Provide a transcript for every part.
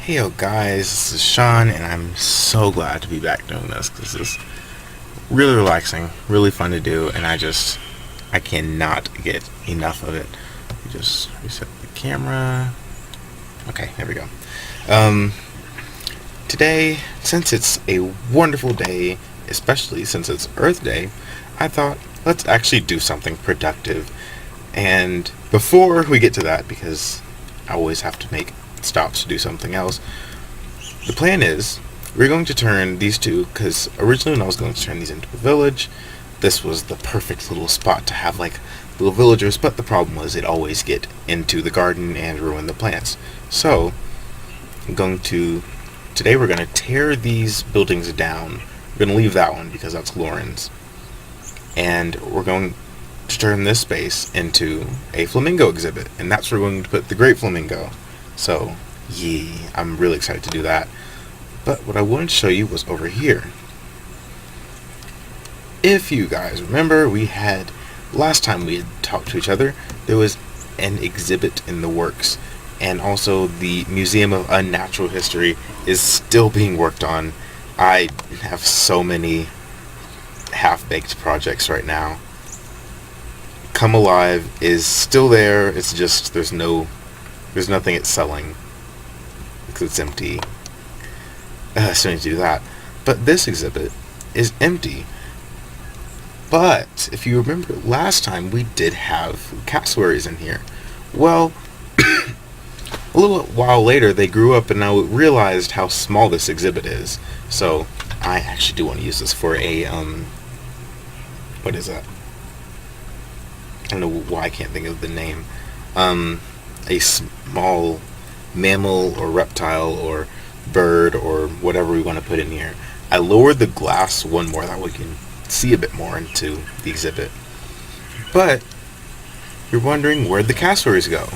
Hey yo guys, this is Sean, and I'm so glad to be back doing this because this is really relaxing, really fun to do, and I cannot get enough of it. We just reset the camera. Okay, there we go. Um, Today, since it's a wonderful day, especially since it's Earth Day, I thought let's actually do something productive. And before we get to that, because I always have to make stops to do something else, the plan is we're going to turn these two, because originally when I was going to turn these into a village, this was the perfect little spot to have like little villagers, but the problem was they'd always get into the garden and ruin the plants. So today we're going to tear these buildings down. We're going to leave that one because that's Lauren's, and we're going to turn this space into a flamingo exhibit, and that's where we're going to put the great flamingo. So yeah, I'm really excited to do that. But what I wanted to show you was over here. If you guys remember, last time we had talked to each other, there was an exhibit in the works, and also the Museum of Unnatural History is still being worked on. I have so many half-baked projects right now. Come Alive is still there. It's just there's nothing it's selling because it's empty. So I need to do that. But this exhibit is empty. But if you remember last time, we did have cassowaries in here. Well, a little while later they grew up and I realized how small this exhibit is. So I actually do want to use this for a what is that? I don't know why I can't think of the name. A small mammal or reptile or bird or whatever we want to put in here. I lowered the glass one more that we can see a bit more into the exhibit. But you're wondering, where'd the cassowaries go?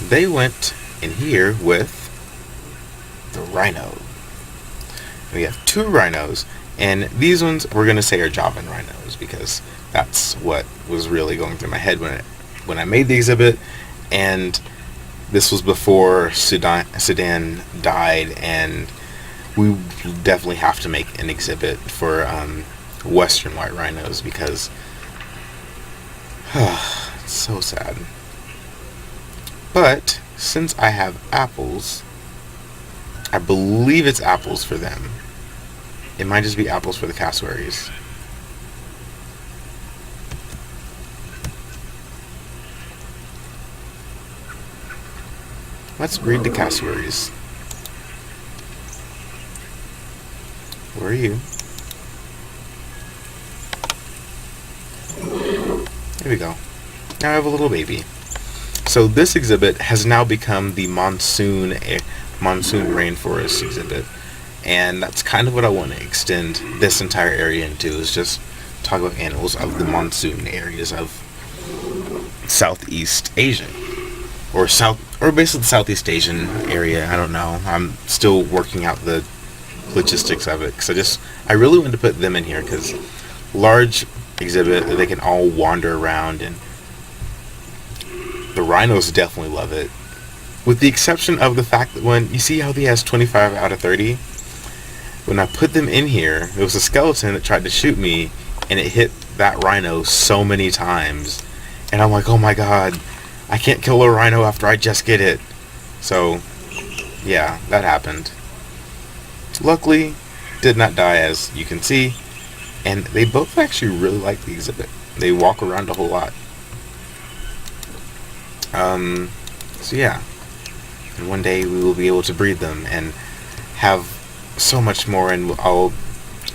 They went in here with the rhino. We have two rhinos, and these ones we're going to say are Javan rhinos because that's what was really going through my head when I made the exhibit. And this was before Sudan died, and we definitely have to make an exhibit for Western white rhinos because it's so sad. But since I have apples, I believe it's apples for them. It might just be apples for the cassowaries. Let's breed the cassowaries. Where are you? There we go. Now I have a little baby. So this exhibit has now become the monsoon rainforest exhibit, and that's kind of what I want to extend this entire area into, is just talk about animals of the monsoon areas of Southeast Asia. Or basically the Southeast Asian area. I don't know. I'm still working out the logistics of it because I really wanted to put them in here because large exhibit that they can all wander around, and the rhinos definitely love it. With the exception of the fact that when you see how he has 25 out of 30, when I put them in here, there was a skeleton that tried to shoot me, and it hit that rhino so many times, and I'm like, oh my god, I can't kill a rhino after I just get it. So, yeah, that happened. Luckily, did not die, as you can see, and they both actually really like the exhibit. They walk around a whole lot. So yeah, and one day we will be able to breed them and have so much more, and I'll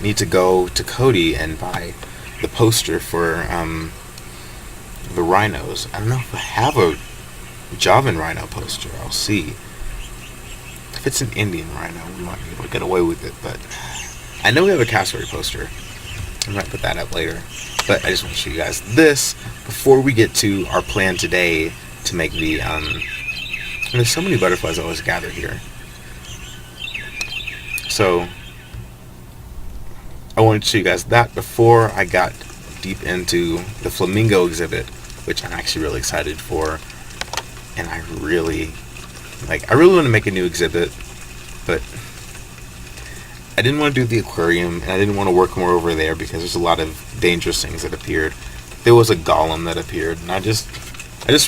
need to go to Cody and buy the poster for, the rhinos. I don't know if I have a Javan rhino poster. I'll see. If it's an Indian rhino, we might be able to get away with it, but I know we have a cassowary poster. I might put that up later. But I just want to show you guys this before we get to our plan today to make the, and there's so many butterflies always gather here. So, I wanted to show you guys that before I got deep into the flamingo exhibit, which I'm actually really excited for, and I really want to make a new exhibit But I didn't want to do the aquarium, and I didn't want to work more over there because there's a lot of dangerous things that appeared. There was a golem that appeared, and I just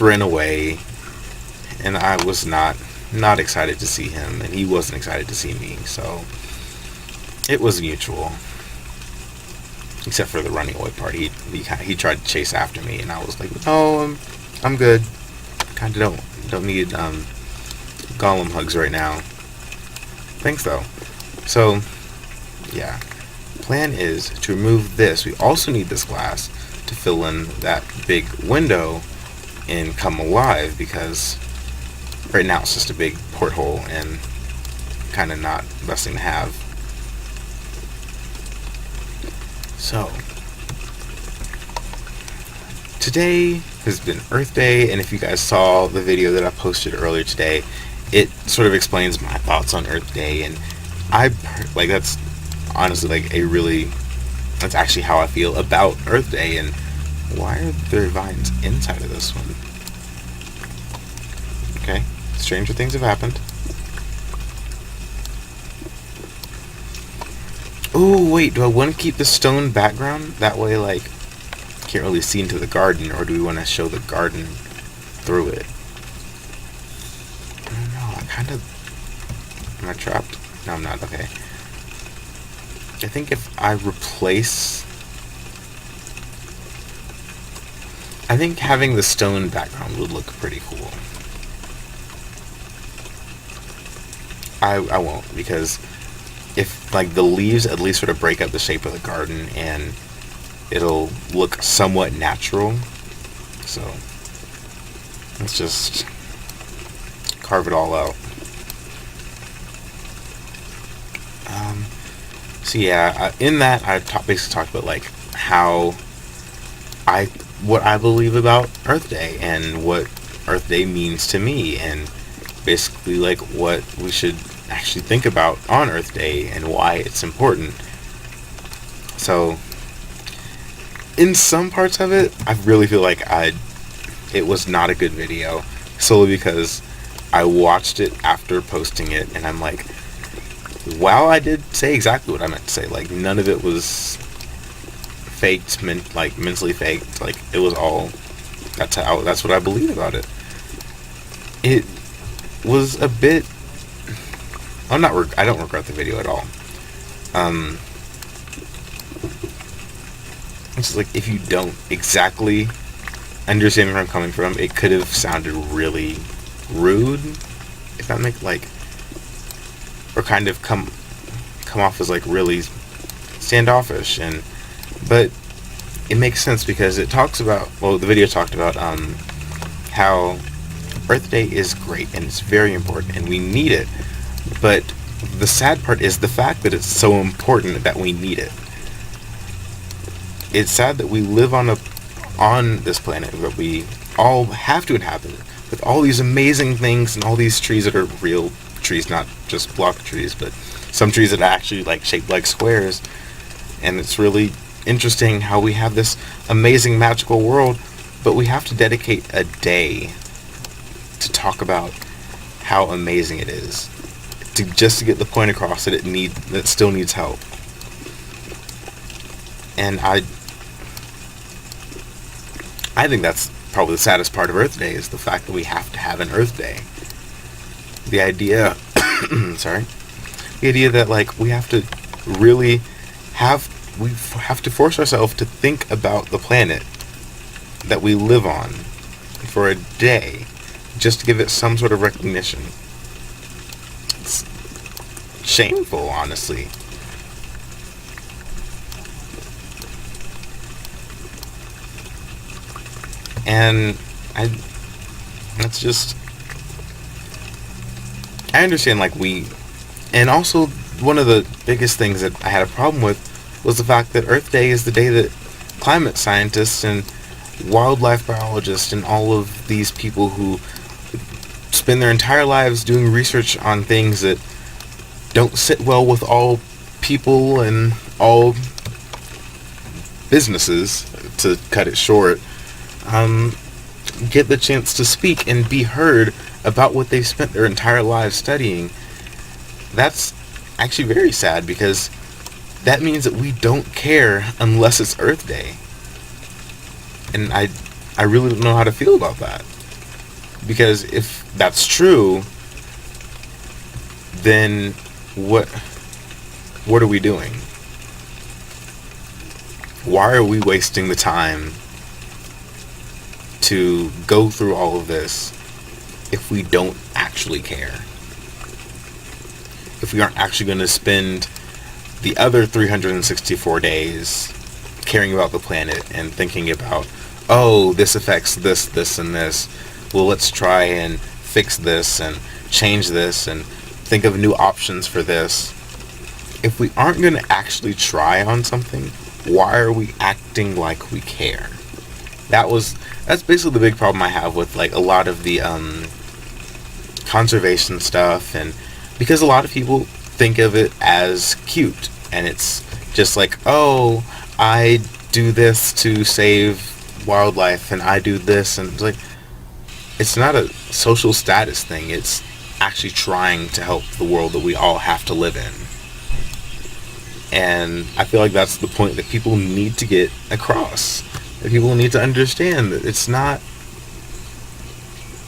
ran away, and I was not excited to see him, and he wasn't excited to see me, so it was mutual. Except for the running away part. He tried to chase after me, and I was like, no, I'm good. Kind of don't need golem hugs right now. Thanks though. So yeah, plan is to remove this. We also need this glass to fill in that big window and come alive, because right now it's just a big porthole and kind of not the best thing to have. So today has been Earth Day, and if you guys saw the video that I posted earlier today, it sort of explains my thoughts on Earth Day, and that's honestly that's actually how I feel about Earth Day. And why are there vines inside of this one? Okay, stranger things have happened. Oh wait, do I want to keep the stone background? That way, like, can't really see into the garden, or do we want to show the garden through it? I don't know. Am I trapped? No, I'm not. Okay. I think if I replace... I think having the stone background would look pretty cool. I won't, because if, like, the leaves at least sort of break up the shape of the garden, and it'll look somewhat natural. So let's just carve it all out. So yeah, in that I basically talked about like what I believe about Earth Day and what Earth Day means to me, and basically like what we should actually think about on Earth Day and why it's important. So in some parts of it, I really feel like it was not a good video, solely because I watched it after posting it, and I'm like, wow, I did say exactly what I meant to say. Like, none of it was faked, mentally faked. Like, it was all, that's what I believe about it. It was a bit, I don't regret the video at all. It's just like, if you don't exactly understand where I'm coming from, it could have sounded really rude, if that makes, like, or kind of come off as like really standoffish, but it makes sense because it talks about, well, the video talked about how Earth Day is great and it's very important and we need it, but the sad part is the fact that it's so important that we need it. It's sad that we live on this planet that we all have to inhabit, with all these amazing things and all these trees that are real trees, not just block trees, but some trees that are actually like shaped like squares. And it's really interesting how we have this amazing magical world, but we have to dedicate a day to talk about how amazing it is, just to get the point across that it still needs help. And I think that's probably the saddest part of Earth Day, is the fact that we have to have an Earth Day. The idea that like we have to force ourselves to think about the planet that we live on for a day, just to give it some sort of recognition. It's shameful, honestly. And I understand, like, and also one of the biggest things that I had a problem with was the fact that Earth Day is the day that climate scientists and wildlife biologists and all of these people who spend their entire lives doing research on things that don't sit well with all people and all businesses, to cut it short, get the chance to speak and be heard about what they've spent their entire lives studying. That's actually very sad, because that means that we don't care unless it's Earth Day. And I really don't know how to feel about that. Because if that's true, then what are we doing? Why are we wasting the time to go through all of this if we don't actually care? If we aren't actually going to spend the other 364 days caring about the planet and thinking about, oh, this affects this, this, and this. Well, let's try and fix this and change this and think of new options for this. If we aren't going to actually try on something, why are we acting like we care? That's basically the big problem I have with like a lot of the conservation stuff, and because a lot of people think of it as cute, and it's just like, oh, I do this to save wildlife, and I do this, and it's like, it's not a social status thing. It's actually trying to help the world that we all have to live in. And I feel like that's the point that people need to get across. That people need to understand that it's not,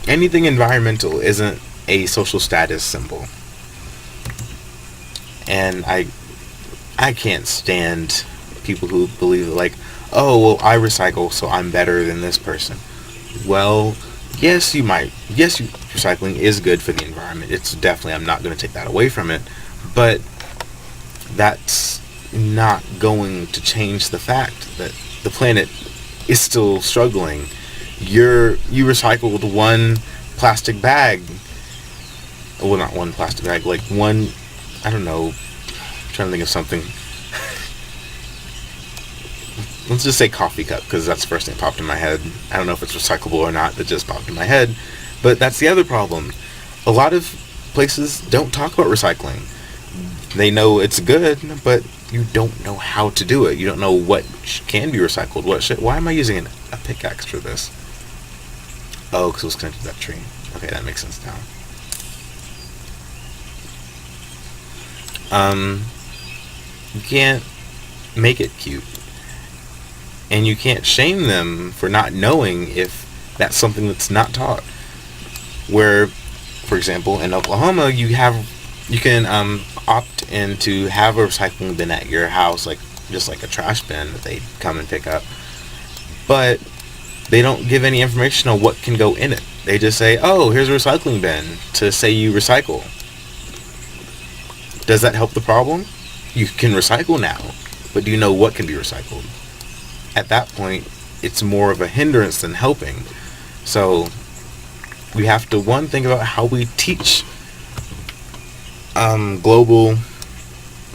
anything environmental isn't a social status symbol. And I can't stand people who believe like, oh, well, I recycle, so I'm better than this person. Well, yes, recycling is good for the environment. It's definitely, I'm not going to take that away from it. But that's not going to change the fact that the planet is still struggling. You recycled one plastic bag. Well, not one plastic bag, like one, I don't know, I'm trying to think of something. Let's just say coffee cup, because that's the first thing that popped in my head. I don't know if it's recyclable or not, that just popped in my head. But that's the other problem. A lot of places don't talk about recycling. They know it's good, but you don't know how to do it. You don't know what can be recycled. Why am I using a pickaxe for this? Oh, because it was connected to that tree. Okay, that makes sense now. You can't make it cute. And you can't shame them for not knowing if that's something that's not taught. Where, for example, in Oklahoma, you can opt in to have a recycling bin at your house, like just like a trash bin that they come and pick up. But they don't give any information on what can go in it. They just say, oh, here's a recycling bin to say you recycle. Does that help the problem? You can recycle now, but do you know what can be recycled? At that point, it's more of a hindrance than helping. So we have to, one, think about how we teach global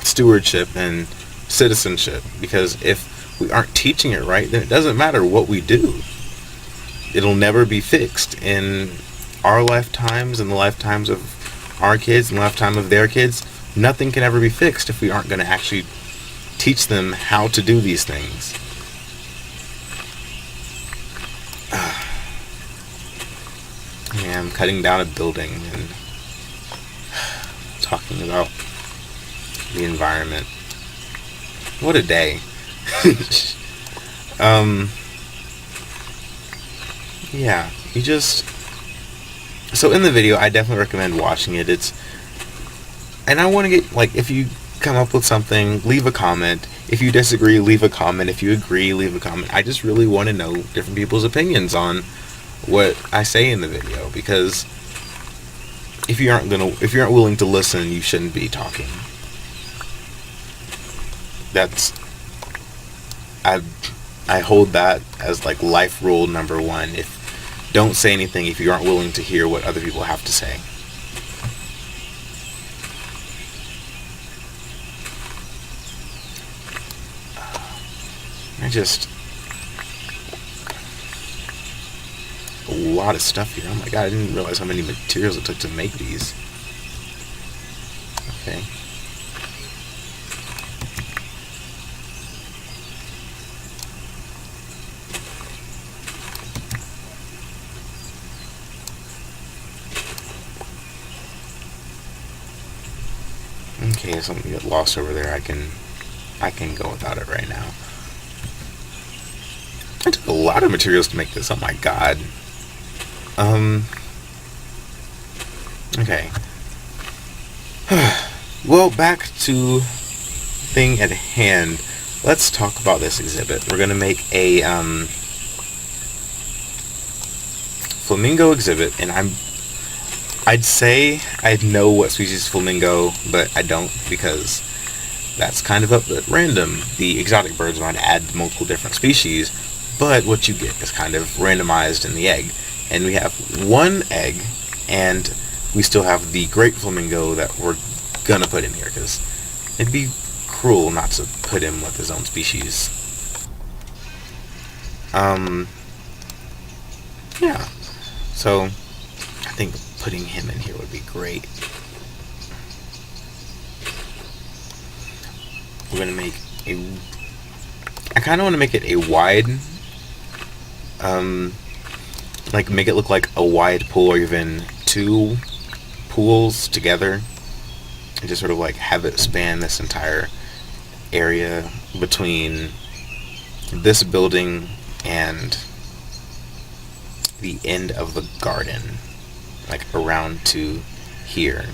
stewardship and citizenship, because if we aren't teaching it right, then it doesn't matter what we do. It'll never be fixed in our lifetimes and the lifetimes of our kids and the lifetime of their kids. Nothing can ever be fixed if we aren't going to actually teach them how to do these things. Yeah, I'm cutting down a building and talking about the environment. What a day. Yeah, so in the video, I definitely recommend watching it. And I want to get, like, if you come up with something, leave a comment. If you disagree, leave a comment. If you agree, leave a comment. I just really want to know different people's opinions on what I say in the video, because if you aren't willing to listen, you shouldn't be talking. I hold that as like life rule number one. Don't say anything if you aren't willing to hear what other people have to say. A lot of stuff here. Oh my god, I didn't realize how many materials it took to make these. Okay. Okay, something get lost over there. I can go without it right now. I took a lot of materials to make this. Oh my god. Okay. Well, back to thing at hand. Let's talk about this exhibit. We're gonna make a flamingo exhibit, and I'd say I know what species flamingo, but I don't, because that's kind of up at random. The exotic birds might add multiple different species, but what you get is kind of randomized in the egg. And we have one egg, and we still have the great flamingo that we're gonna put in here, because it'd be cruel not to put him with his own species. Yeah. So, I think putting him in here would be great. We're gonna make I kinda wanna make it a wide, like make it look like a wide pool, or even two pools together, and just sort of like have it span this entire area between this building and the end of the garden, like around to here,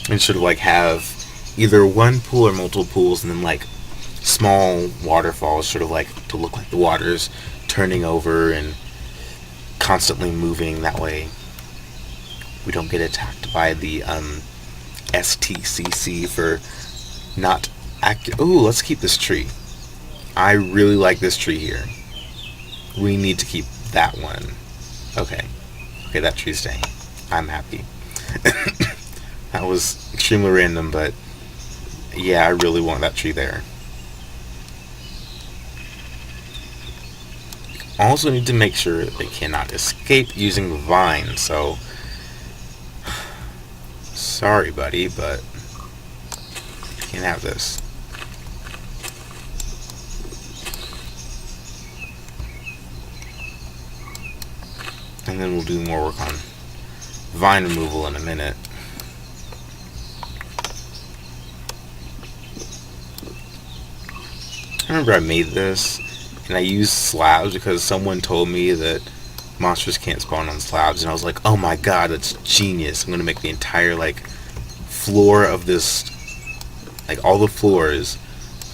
and sort of like have either one pool or multiple pools, and then like small waterfalls, sort of like to look like the water's turning over and constantly moving. That way we don't get attacked by the STCC for not ooh, let's keep this tree. I really like this tree here. We need to keep that one. Okay, that tree's staying. I'm happy. That was extremely random, but yeah, I really want that tree there. Also need to make sure they cannot escape using vine, so sorry buddy, but you can't have this. And then we'll do more work on vine removal in a minute. I remember I made this, and I used slabs because someone told me that monsters can't spawn on slabs, and I was like, oh my god, that's genius. I'm gonna make the entire like floor of this, like all the floors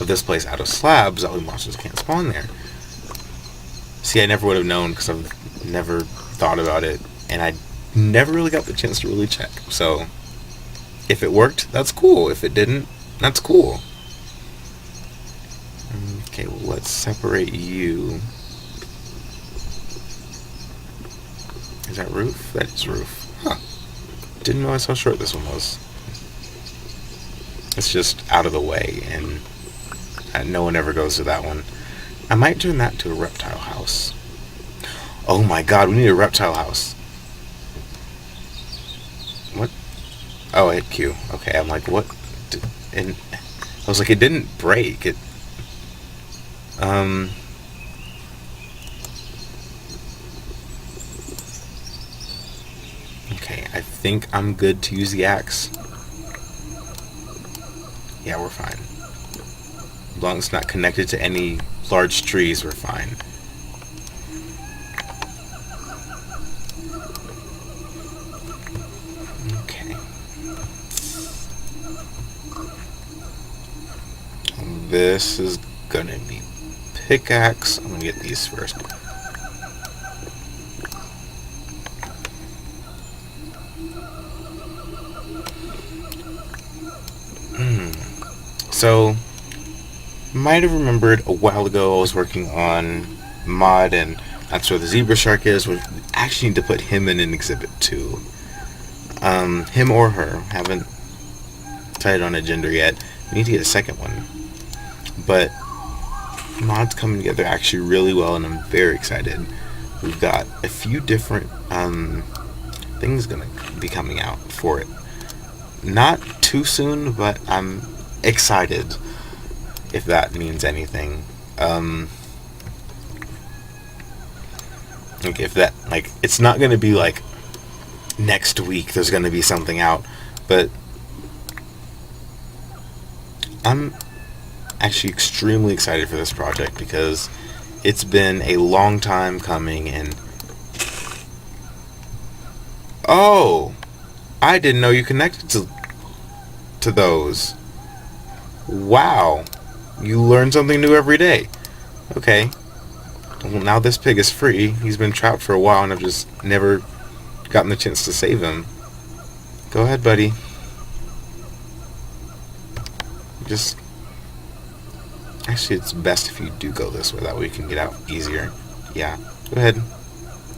of this place out of slabs, that way monsters can't spawn there. See, I never would have known because I've never thought about it, and I never really got the chance to really check. So if it worked, that's cool. If it didn't, that's cool. Okay, well, let's separate you. Is that roof? That is roof. Huh. Didn't realize how short this one was. It's just out of the way, and no one ever goes to that one. I might turn that to a reptile house. Oh my god, we need a reptile house. What? Oh, I hit Q. Okay, I'm like, what? And I was like, it didn't break. It. Okay, I think I'm good to use the axe. Yeah, we're fine. As long as it's not connected to any large trees, we're fine. Okay. This is gonna be pickaxe. I'm gonna get these first. So, might have remembered a while ago I was working on mod, and that's where the zebra shark is. We actually need to put him in an exhibit too. Him or her. Haven't decided on a gender yet. We need to get a second one. But mod's coming together actually really well, and I'm very excited. We've got a few different things gonna be coming out for it. Not too soon, but I'm excited, if that means anything. Like if that, like, it's not gonna be like next week there's gonna be something out, but I'm actually extremely excited for this project because it's been a long time coming, and oh, I didn't know you connected to those. Wow, you learn something new every day. Okay, well, now this pig is free. He's been trapped for a while, and I've just never gotten the chance to save him. Go ahead, buddy. Just actually, it's best if you do go this way. That way you can get out easier. Yeah, go ahead.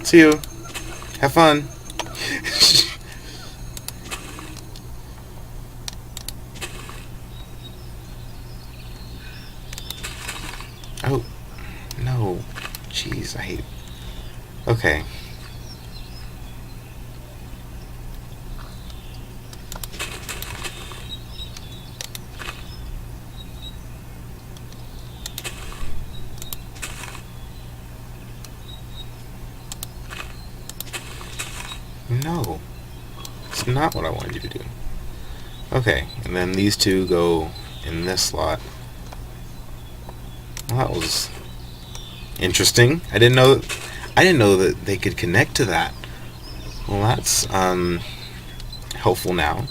See you. Have fun. Oh, no. Jeez, I hate it. Okay. No. It's not what I wanted you to do. Okay, and then these two go in this slot. Well, that was interesting. I didn't know that they could connect to that. Well, that's helpful now.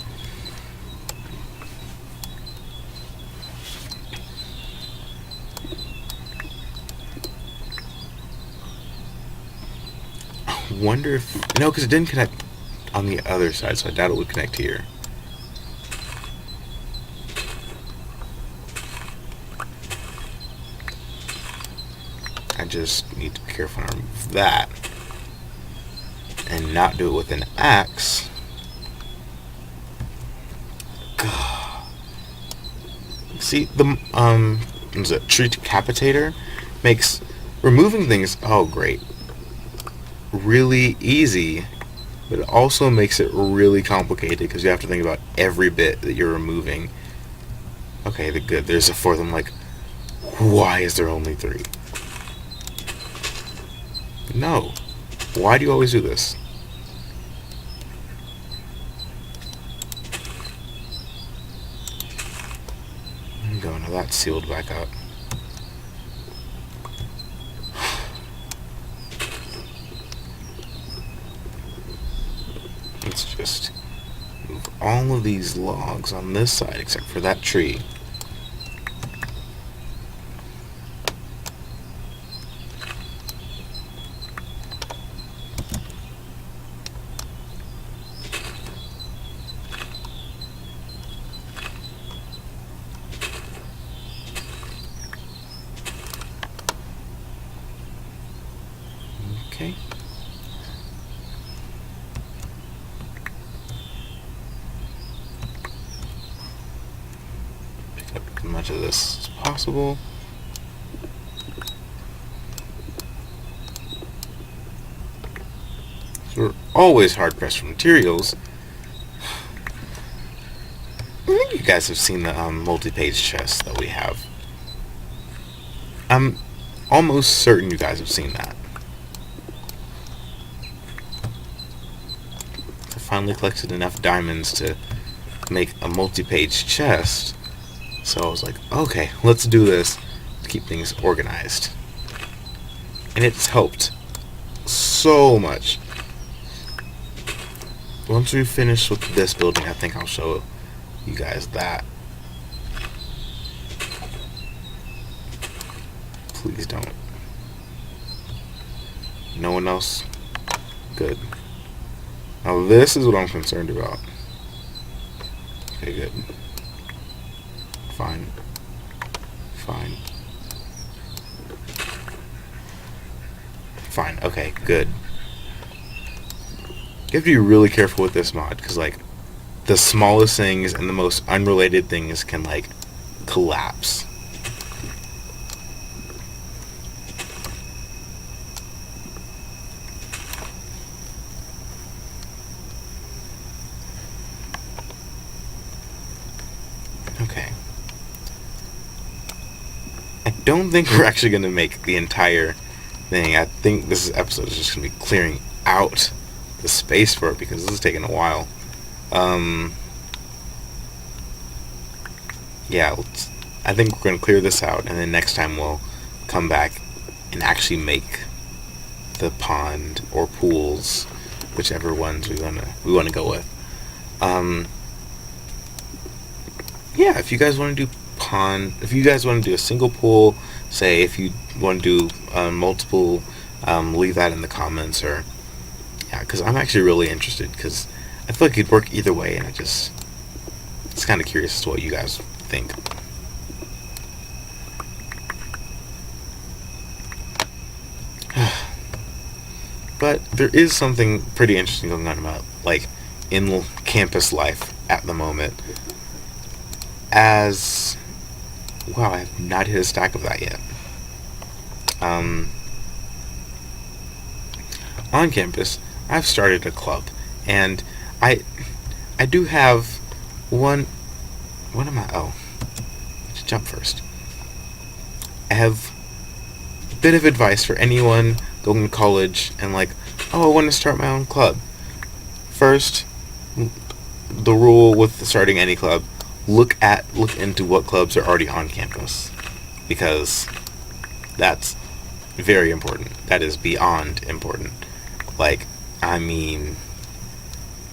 I wonder if no, because it didn't connect on the other side, so I doubt it would connect here. I just need to be careful and remove that and not do it with an axe. See, the is it tree decapitator makes removing things, oh great, really easy, but it also makes it really complicated because you have to think about every bit that you're removing. Okay, the good. There's a fourth. I'm like, why is there only 3? No. Why do you always do this? There you go. Now that's sealed back up. Let's just move all of these logs on this side except for that tree. Okay. Pick up as much of this as possible. So we're always hard pressed for materials. I think you guys have seen the multi-page chest that we have. I'm almost certain you guys have seen that. I finally collected enough diamonds to make a multi-page chest, so I was like, okay, let's do this to keep things organized. And it's helped so much. Once we finish with this building, I think I'll show you guys that. Please don't. No one else? Good. Now this is what I'm concerned about. Okay, good. Fine. Fine. Fine. Okay, good. You have to be really careful with this mod, because, like, the smallest things and the most unrelated things can, like, collapse. Okay. I don't think we're actually going to make the entire thing. I think this episode is just going to be clearing out the space for it because this is taking a while. yeah, I think we're going to clear this out, and then next time we'll come back and actually make the pond or pools, whichever ones we want to go with. Yeah, if you guys want to do pond, if you guys want to do a single pool, say if you want to do multiple, leave that in the comments, or yeah, because I'm actually really interested, because I feel like it could work either way, and it's kind of curious as to what you guys think. But there is something pretty interesting going on about, like, in campus life at the moment. As wow, I have not hit a stack of that yet. On campus, I've started a club, and I do have one. What am I? Oh, let's jump first. I have a bit of advice for anyone going to college and like, oh, I want to start my own club. First, the rule with starting any club: look into what clubs are already on campus, because that's very important. That is beyond important. Like, I mean,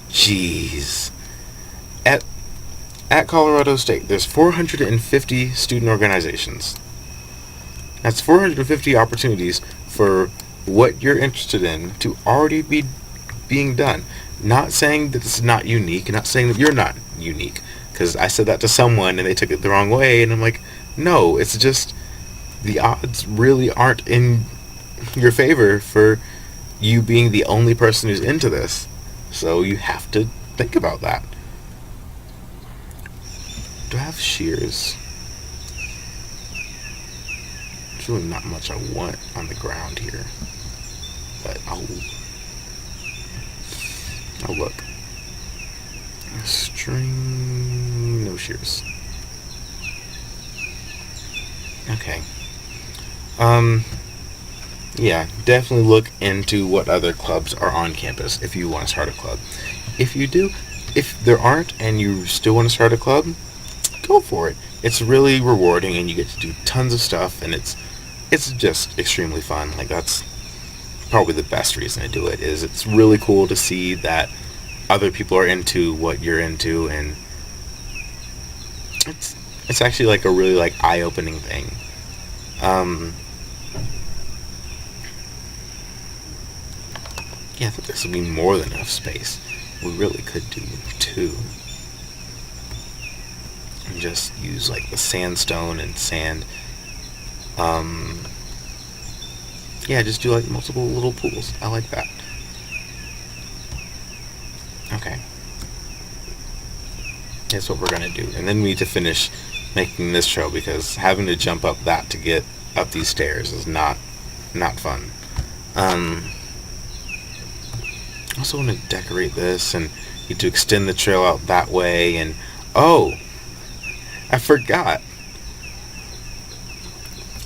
jeez. At Colorado State, there's 450 student organizations. That's 450 opportunities for what you're interested in to already be being done. Not saying that this is not unique, not saying that you're not unique, because I said that to someone and they took it the wrong way, and I'm like, no, it's just the odds really aren't in your favor for you being the only person who's into this. So you have to think about that. Do I have shears? There's really not much I want on the ground here, but I'll look. String, no shears. Okay. Yeah, definitely look into what other clubs are on campus if you want to start a club. If you do, if there aren't and you still want to start a club, go for it. It's really rewarding, and you get to do tons of stuff, and it's just extremely fun. Like, that's probably the best reason to do it, is it's really cool to see that other people are into what you're into, and it's actually like a really like eye-opening thing. Yeah, I think this would be more than enough space. We really could do 2. And just use like the sandstone and sand. Yeah, just do like multiple little pools. I like that. Okay. That's what we're gonna do. And then we need to finish making this trail, because having to jump up that to get up these stairs is not fun. I also want to decorate this and need to extend the trail out that way, and oh, I forgot.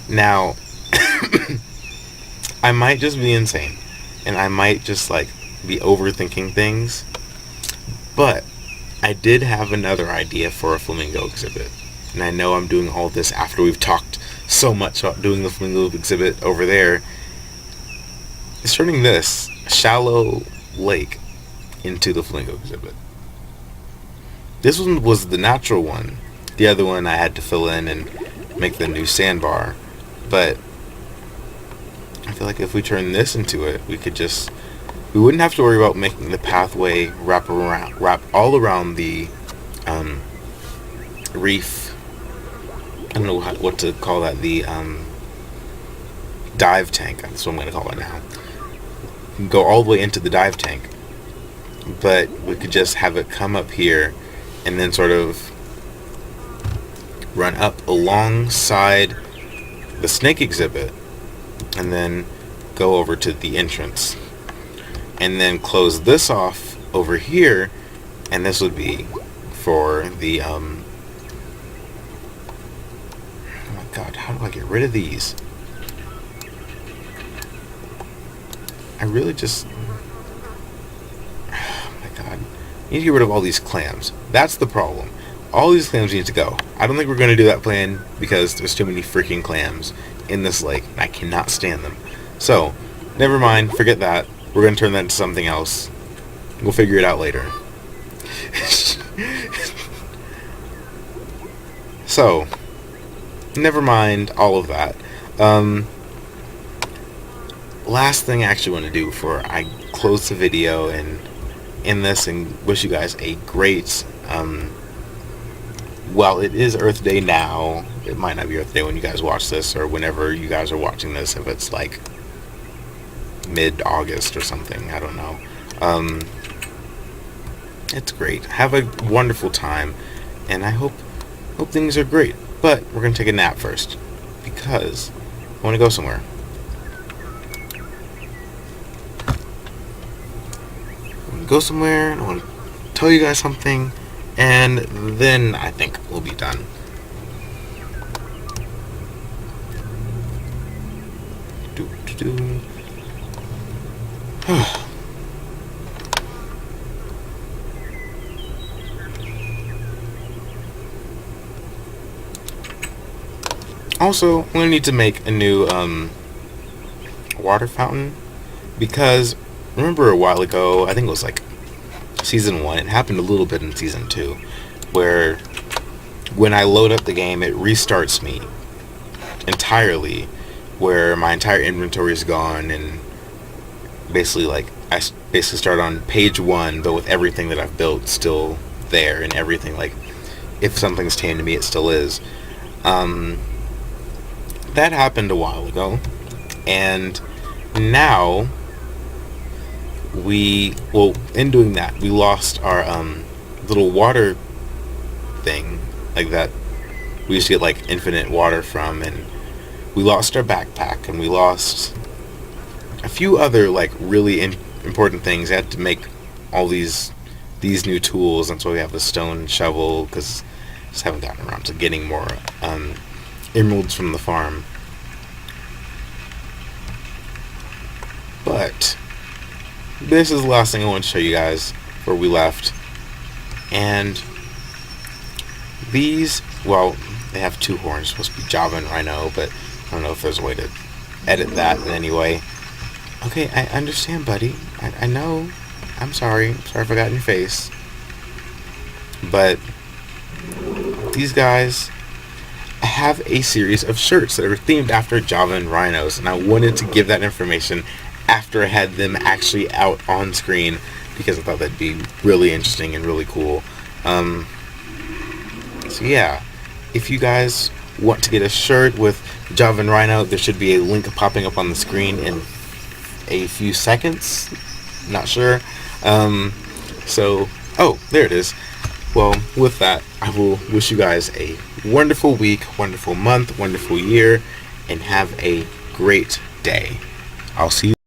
Now, I might just be insane, and I might just like be overthinking things, but I did have another idea for a flamingo exhibit, and I know I'm doing all this after we've talked so much about doing the flamingo exhibit over there. It's turning this shallow lake into the flamingo exhibit. This one was the natural one. The other one I had to fill in and make the new sandbar. But I feel like if we turn this into it, we wouldn't have to worry about making the pathway wrap all around the reef. I don't know what to call that. The dive tank. That's what I'm going to call it now. Go all the way into the dive tank, but we could just have it come up here and then sort of run up alongside the snake exhibit, and then go over to the entrance, and then close this off over here, and this would be for the oh my god, how do I get rid of these? I really just, oh my god, I need to get rid of all these clams. That's the problem. all these clams need to go. I don't think we're going to do that plan because there's too many freaking clams in this lake, and I cannot stand them. So, never mind, forget that. We're going to turn that into something else. We'll figure it out later. So, never mind all of that. Last thing I actually want to do before I close the video and end this and wish you guys a great, well, it is Earth Day now. It might not be Earth Day when you guys watch this, or whenever you guys are watching this, if it's like mid-August or something, I don't know. It's great. Have a wonderful time, and I hope things are great. But we're gonna take a nap first because I want to go somewhere. Go somewhere, and I want to tell you guys something, and then I think we'll be done. Also, I'm gonna need to make a new water fountain, because remember a while ago, I think it was like season 1, it happened a little bit in season 2, where when I load up the game, it restarts me entirely, where my entire inventory is gone, and basically like I basically start on page 1, but with everything that I've built still there, and everything, like if something's tamed to me, it still is. That happened a while ago, and now in doing that, we lost our little water thing, like that we used to get like infinite water from, and we lost our backpack, and we lost a few other like really important things. I had to make all these new tools, and so we have the stone shovel, because I just haven't gotten around to getting more emeralds from the farm. But this is the last thing I want to show you guys before we left. And these, well, they have 2 horns, supposed to be Java and Rhino, but I don't know if there's a way to edit that in any way. Okay, I understand, buddy. I know. I'm sorry. Sorry if I got in your face. But these guys have a series of shirts that are themed after Java and Rhinos, and I wanted to give that information after I had them actually out on screen, because I thought that'd be really interesting and really cool. So yeah, if you guys want to get a shirt with Java and Rhino, there should be a link popping up on the screen in a few seconds. Not sure. So, oh, there it is. Well, with that, I will wish you guys a wonderful week, wonderful month, wonderful year, and have a great day. I'll see you.